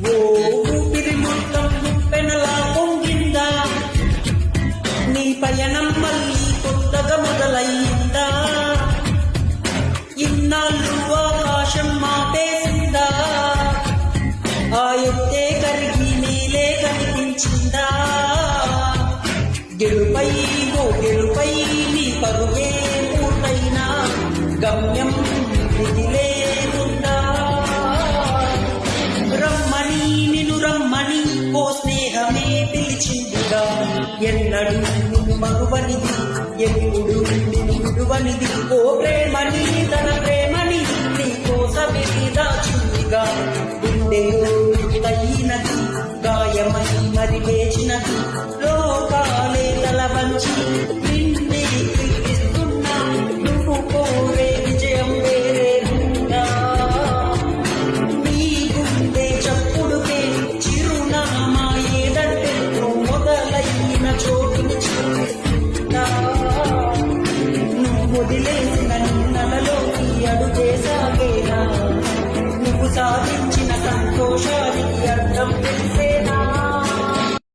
ఓ ఊపిరి మొత్తం పెనలా పొంగిందా, నీ పయనం మళ్ళీ కొత్తగా మొదలయ్యిందా, ఇన్నాళ్ళు ఆకాశం మాపేసిందా, ఆ ఎత్తే కరిగి నీలే కనిపించిందా, గెలుపై గెలుపై నీ పరుగే పూర్తైనా గమ్యం మిగిలేనుందా, రమ్మని నిన్ను రమ్మని ఓ స్నేహమే పిలిచిందిగా, ఎన్నడూ నిన్ను మరువనిది ఎప్పుడు నిన్ను విడువనిది, ఓ ప్రేమని తన ప్రేమని నీ కోసమే దాచుందిగా, గుండెలో తగినది గాయమై మరి లేచినది, లోకాలే తల వంచి నిన్నే కీర్తిస్తున్నా, నువ్వు కోరే విజయం వేరే ఉందా, నీ గుండె చప్పుడుకే చిరునామా ఏదంటే నువ్వు మొదలైన చోటుని చూపిస్తుందా, నువ్వు వదిలేసిన నిన్నలలోకి అడుగేసాగేనా, నువ్వు సాధించిన సంతోషాలు